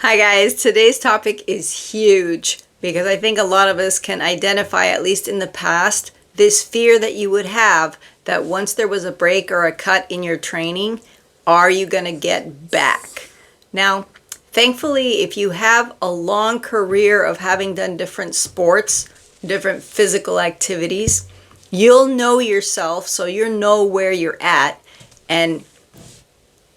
Hi guys, today's topic is huge because I think a lot of us can identify, at least in the past, this fear that you would have that once there was a break or a cut in your training, are you going to get back? Now, thankfully, if you have a long career of having done different sports, different physical activities, you'll know yourself, so you'll know where you're at. And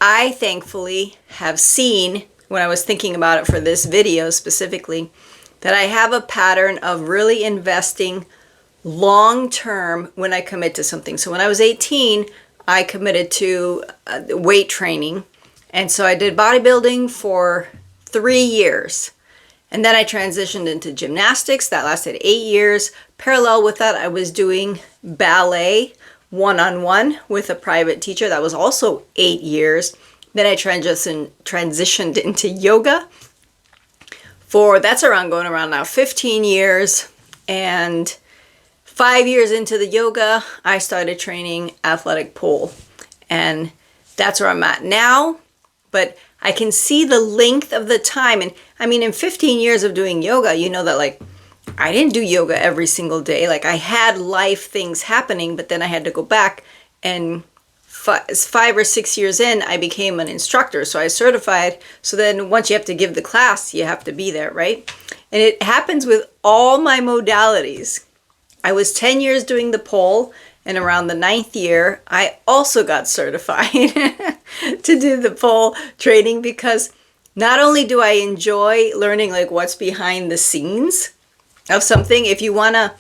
I thankfully have seen, when I was thinking about it for this video specifically, that I have a pattern of really investing long term when I commit to something. So when I was 18, I committed to weight training. And so I did bodybuilding for 3 years. And then I transitioned into gymnastics. That lasted 8 years. Parallel with that, I was doing ballet one-on-one with a private teacher. That was also 8 years. Then I transitioned into yoga that's going around now 15 years. And 5 years into the yoga, I started training athletic pole. And that's where I'm at now. But I can see the length of the time. And I mean, in 15 years of doing yoga, you know that I didn't do yoga every single day. I had life things happening, but then I had to go back, and 5 or 6 years in, I became an instructor. So I certified. So then once you have to give the class, you have to be there, right? And it happens with all my modalities. I was 10 years doing the pole, and around the 9th year, I also got certified to do the pole training, because not only do I enjoy learning what's behind the scenes of something, if you want to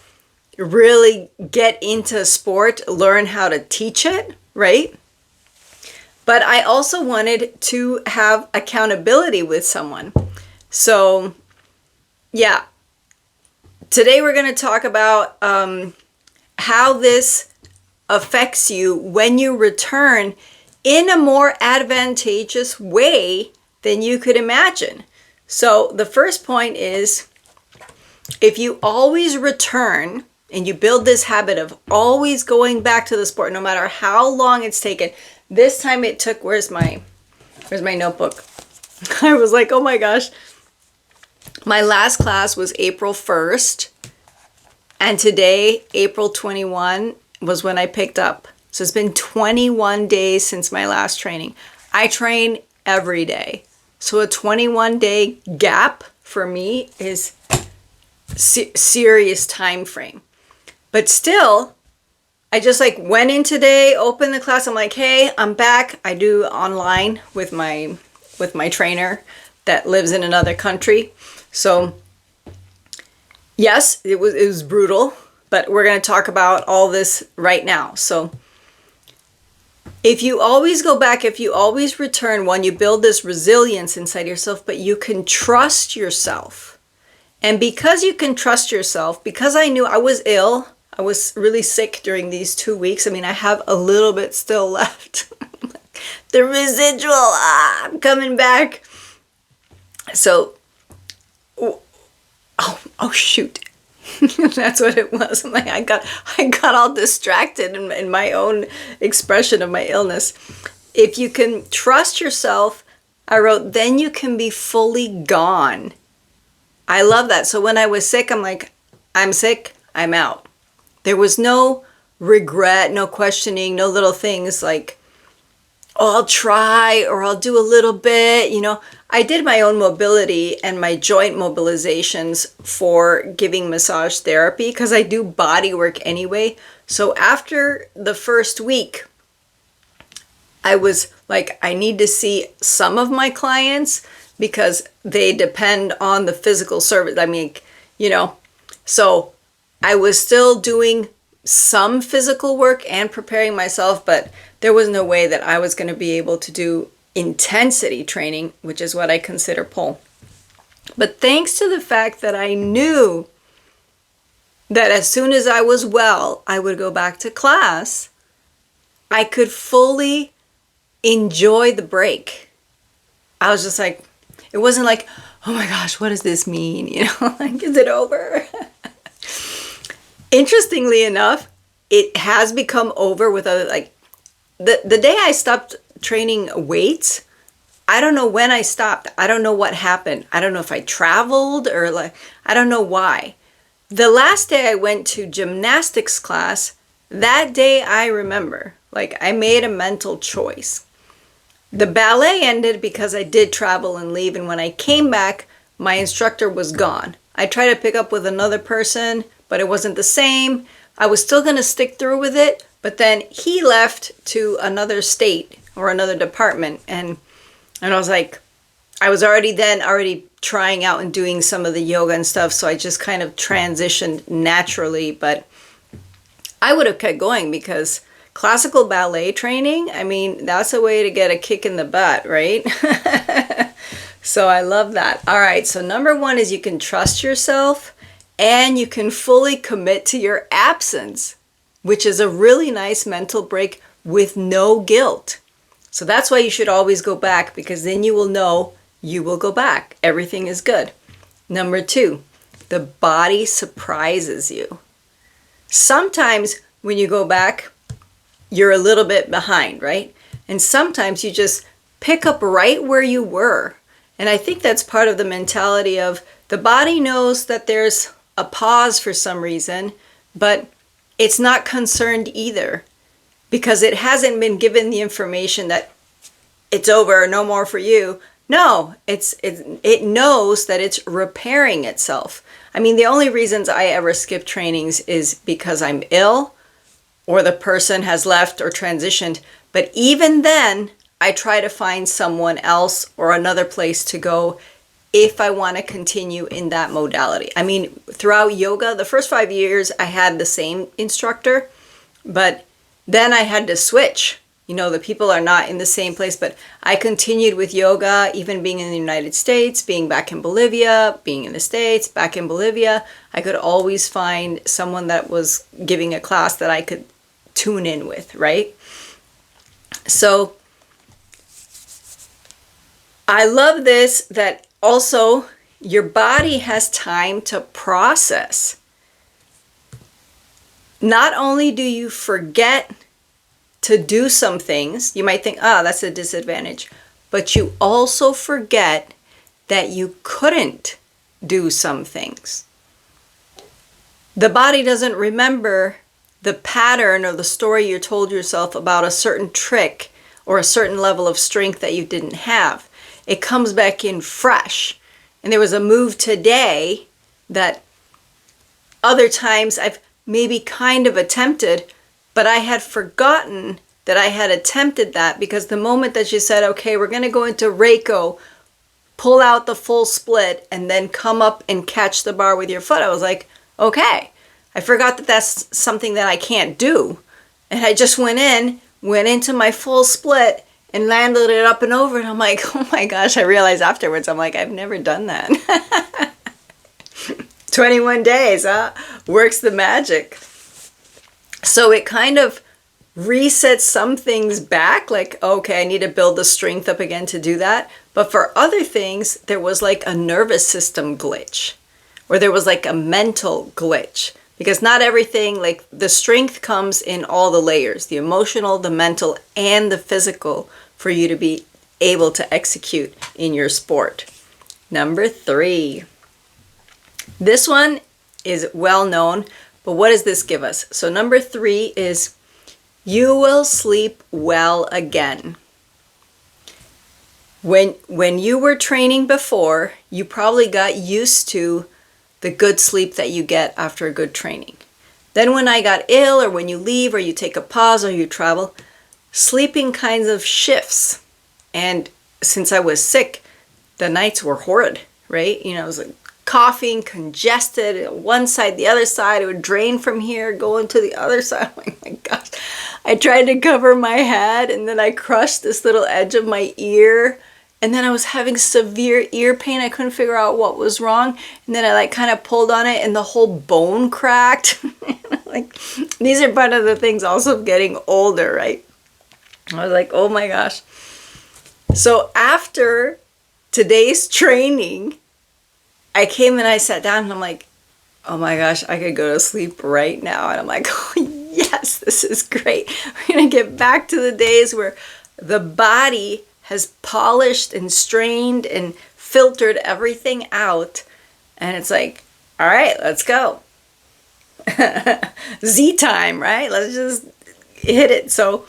really get into sport, learn how to teach it, right? But I also wanted to have accountability with someone. So yeah, today we're going to talk about how this affects you when you return in a more advantageous way than you could imagine. So the first point is, if you always return and you build this habit of always going back to the sport, no matter how long it's taken. This time it took, where's my notebook? I was like, oh my gosh. My last class was April 1st. And today, April 21, was when I picked up. So it's been 21 days since my last training. I train every day. So a 21-day gap for me is serious time frame. But still, I just went in today, opened the class. I'm like, hey, I'm back. I do online with my trainer that lives in another country. So yes, it was brutal, but we're going to talk about all this right now. So if you always go back, if you always return, one, you build this resilience inside yourself, but you can trust yourself. And because you can trust yourself, because I knew I was ill, I was really sick during these 2 weeks. I mean, I have a little bit still left. The residual, I'm coming back. So, oh shoot. That's what it was. I'm like, I got all distracted in my own expression of my illness. If you can trust yourself, I wrote, then you can be fully gone. I love that. So when I was sick, I'm like, I'm sick, I'm out. There was no regret, no questioning, no little things like, oh, I'll try or I'll do a little bit. I did my own mobility and my joint mobilizations for giving massage therapy because I do body work anyway. So after the first week, I was like, I need to see some of my clients because they depend on the physical service. I mean, so I was still doing some physical work and preparing myself, but there was no way that I was going to be able to do intensity training, which is what I consider pole. But thanks to the fact that I knew that as soon as I was well, I would go back to class, I could fully enjoy the break. I was just like, it wasn't like, oh my gosh, what does this mean? Is it over? Interestingly enough, it has become over with other, the day I stopped training weights, I don't know when I stopped. I don't know what happened. I don't know if I traveled or I don't know why. The last day I went to gymnastics class, that day I remember, I made a mental choice. The ballet ended because I did travel and leave, and when I came back, my instructor was gone. I tried to pick up with another person, but it wasn't the same. I was still going to stick through with it, but then he left to another state or another department, and I was I was already trying out and doing some of the yoga and stuff, so I just kind of transitioned naturally, but I would have kept going because classical ballet training, I mean, that's a way to get a kick in the butt, right? So I love that. All right, so number 1 is you can trust yourself and you can fully commit to your absence, which is a really nice mental break with no guilt. So that's why you should always go back, because then you will know you will go back. Everything is good. Number 2, the body surprises you. Sometimes when you go back, you're a little bit behind, right? And sometimes you just pick up right where you were. And I think that's part of the mentality of the body knows that there's a pause for some reason, but it's not concerned either because it hasn't been given the information that it's over, no more for you. No, it knows that it's repairing itself. I mean, the only reasons I ever skip trainings is because I'm ill or the person has left or transitioned. But even then, I try to find someone else or another place to go if I want to continue in that modality. I mean, throughout yoga, the first 5 years, I had the same instructor, but then I had to switch. You know, the people are not in the same place, but I continued with yoga, even being in the United States, being back in Bolivia, being in the States, back in Bolivia. I could always find someone that was giving a class that I could tune in with, right? So I love this, that also your body has time to process. Not only do you forget to do some things, you might think, that's a disadvantage, but you also forget that you couldn't do some things. The body doesn't remember the pattern or the story you told yourself about a certain trick or a certain level of strength that you didn't have. It comes back in fresh. And there was a move today that other times I've maybe kind of attempted, but I had forgotten that I had attempted that, because the moment that you said, okay, we're going to go into Reiko, pull out the full split, and then come up and catch the bar with your foot, I was like, okay, I forgot that that's something that I can't do. And I just went into my full split and landed it up and over. And I'm like, oh my gosh, I realized afterwards, I'm like, I've never done that. 21 days, huh? Works the magic. So it kind of resets some things back, like, okay, I need to build the strength up again to do that. But for other things, there was like a nervous system glitch, or there was like a mental glitch, because not everything, like the strength comes in all the layers, the emotional, the mental, and the physical, for you to be able to execute in your sport. Number 3. This one is well known, but what does this give us? So number 3 is you will sleep well again. When you were training before, you probably got used to the good sleep that you get after a good training. Then when I got ill, or when you leave, or you take a pause, or you travel, sleeping kinds of shifts. And since I was sick, the nights were horrid, right? You know, I was like coughing, congested, one side, the other side. It would drain from here, go into the other side. Oh my gosh. I tried to cover my head, and then I crushed this little edge of my ear. And then I was having severe ear pain. I couldn't figure out what was wrong. And then I like kind of pulled on it, and the whole bone cracked. Like, these are part of the things also of getting older, right? I was like, oh my gosh. So after today's training, I came and I sat down, and I'm like, oh my gosh, I could go to sleep right now. And I'm like, oh yes, this is great. We're going to get back to the days where the body has polished and strained and filtered everything out. And it's like, all right, let's go. Z time, right? Let's just hit it. So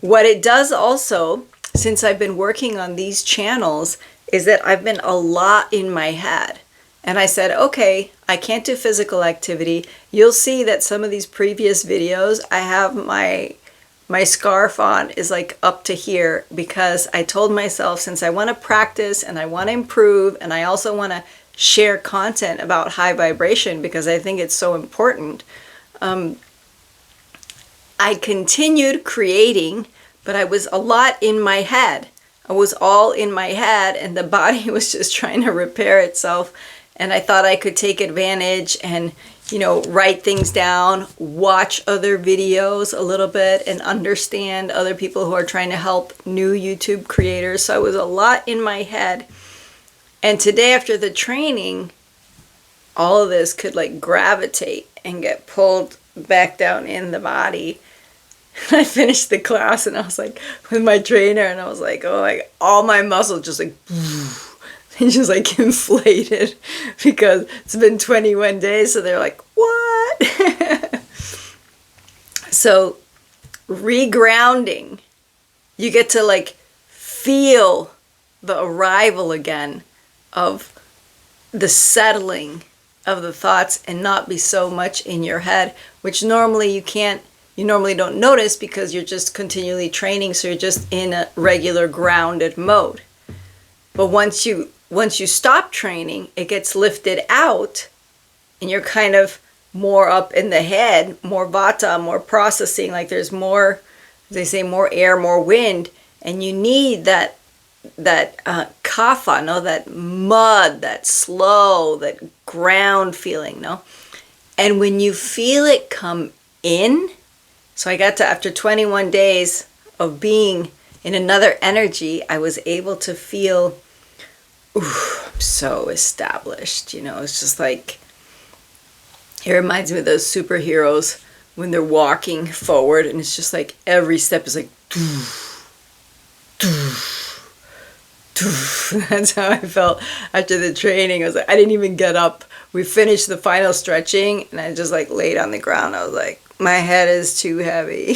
what it does also, since I've been working on these channels, is that I've been a lot in my head. And I said, okay, I can't do physical activity. You'll see that some of these previous videos, I have my scarf on is like up to here, because I told myself, since I want to practice and I want to improve, and I also want to share content about high vibration because I think it's so important. I continued creating, but I was a lot in my head. I was all in my head, and the body was just trying to repair itself. And I thought I could take advantage and, write things down, watch other videos a little bit, and understand other people who are trying to help new YouTube creators. So I was a lot in my head. And today, after the training, all of this could like gravitate and get pulled back down in the body. I finished the class and I was like with my trainer, and I was like, oh, like all my muscles just like they just like inflated because it's been 21 days. So they're like, what? So regrounding, you get to like feel the arrival again of the settling of the thoughts and not be so much in your head, which normally you normally don't notice because you're just continually training. So you're just in a regular grounded mode. But once you stop training, it gets lifted out and you're kind of more up in the head, more Vatta, more processing, like there's more, as they say, more air, more wind, and you need that Kaffa, no, that mud, that slow, that ground feeling, no? And when you feel it come in, so I got to, after 21 days of being in another energy, I was able to feel, I'm so established, it's just like, it reminds me of those superheroes when they're walking forward and it's just like every step is like, that's how I felt after the training. I was like, I didn't even get up. We finished the final stretching and I just like laid on the ground. I was like, my head is too heavy.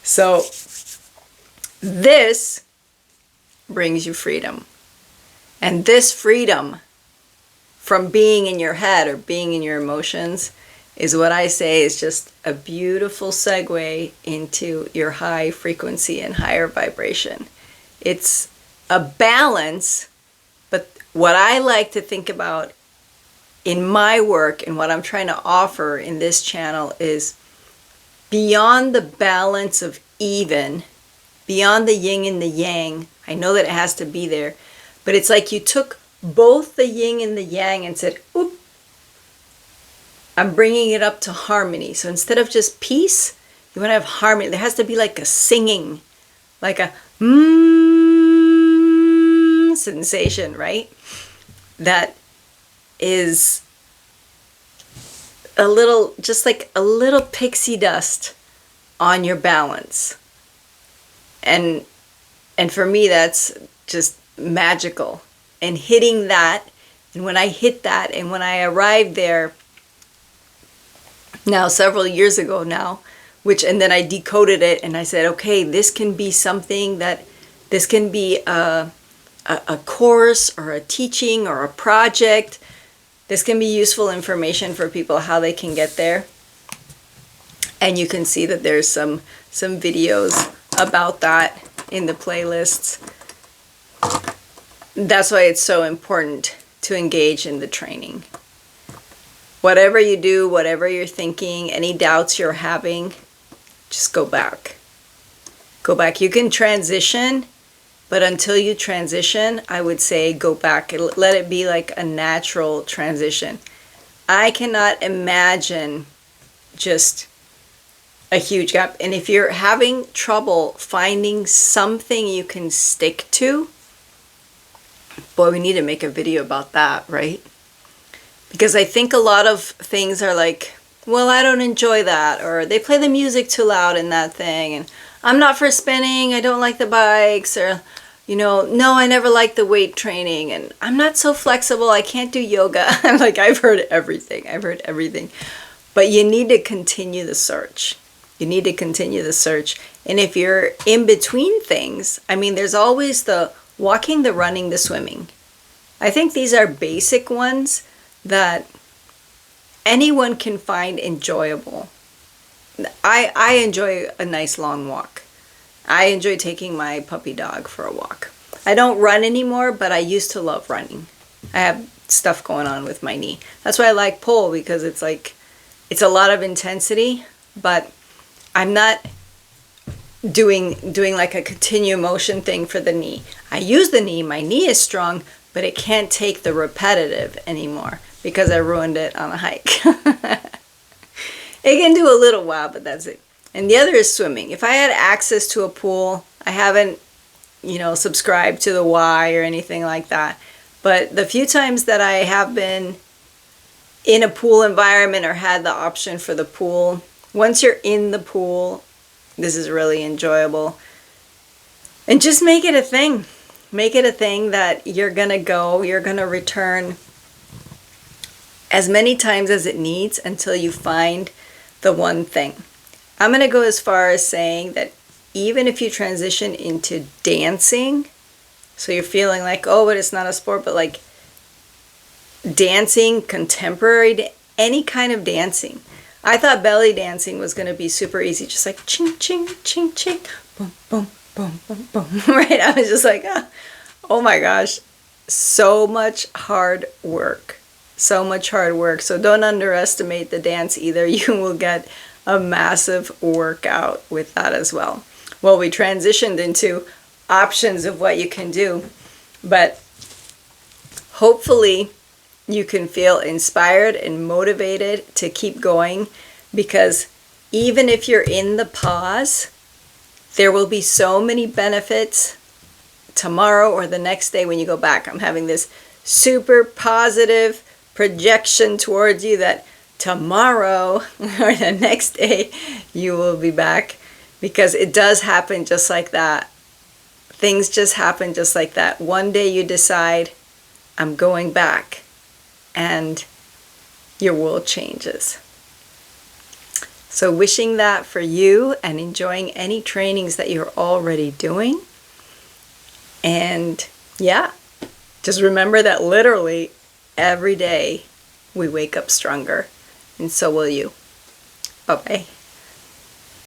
So this brings you freedom. And this freedom from being in your head or being in your emotions is what I say is just a beautiful segue into your high frequency and higher vibration. It's a balance, but what I like to think about in my work and what I'm trying to offer in this channel is beyond the balance of even, beyond the yin and the yang. I know that it has to be there, but it's like you took both the yin and the yang and said, oop, I'm bringing it up to harmony. So instead of just peace, you want to have harmony. There has to be like a singing, like a sensation, right? That is a little, just like a little pixie dust on your balance. And for me, that's just magical. And hitting that, and when I hit that, and when I arrived there, now several years ago now, and then I decoded it and I said, okay, this can be something this can be a course or a teaching or a project. This can be useful information for people, how they can get there. And you can see that there's some videos about that in the playlists. That's why it's so important to engage in the training. Whatever you do, whatever you're thinking, any doubts you're having, just go back. Go back. You can transition, but until you transition, I would say go back. Let it be like a natural transition. I cannot imagine just a huge gap. And if you're having trouble finding something you can stick to, boy, we need to make a video about that, right? Because I think a lot of things are like, well, I don't enjoy that, or they play the music too loud in that thing, and I'm not for spinning, I don't like the bikes, or, no, I never liked the weight training, and I'm not so flexible, I can't do yoga. Like, I've heard everything. But you need to continue the search. You need to continue the search. And if you're in between things, I mean, there's always the walking, the running, the swimming. I think these are basic ones that anyone can find enjoyable. I enjoy a nice long walk. I enjoy taking my puppy dog for a walk. I don't run anymore, but I used to love running. I have stuff going on with my knee. That's why I like pole, because it's a lot of intensity, but I'm not doing like a continue motion thing for the knee. I use the knee, my knee is strong, but it can't take the repetitive anymore because I ruined it on a hike. It can do a little while, but that's it. And the other is swimming. If I had access to a pool, I haven't, subscribed to the Y or anything like that. But the few times that I have been in a pool environment or had the option for the pool, once you're in the pool, this is really enjoyable. And just make it a thing. Make it a thing that you're going to return as many times as it needs until you find the one thing. I'm going to go as far as saying that even if you transition into dancing, so you're feeling like, oh, but it's not a sport, but like dancing, contemporary, any kind of dancing. I thought belly dancing was going to be super easy, just like ching, ching, ching, ching, boom, boom, boom, boom, boom, right? I was just like, oh my gosh, so much hard work. So much hard work. So don't underestimate the dance either. You will get a massive workout with that as well. Well, we transitioned into options of what you can do, but hopefully you can feel inspired and motivated to keep going, because even if you're in the pause, there will be so many benefits tomorrow or the next day when you go back. I'm having this super positive projection towards you that tomorrow or the next day you will be back, because it does happen just like that. Things just happen just like that. One day you decide, I'm going back, and your world changes. So wishing that for you, and enjoying any trainings that you're already doing. And yeah, just remember that literally every day we wake up stronger, and so will you. Bye-bye.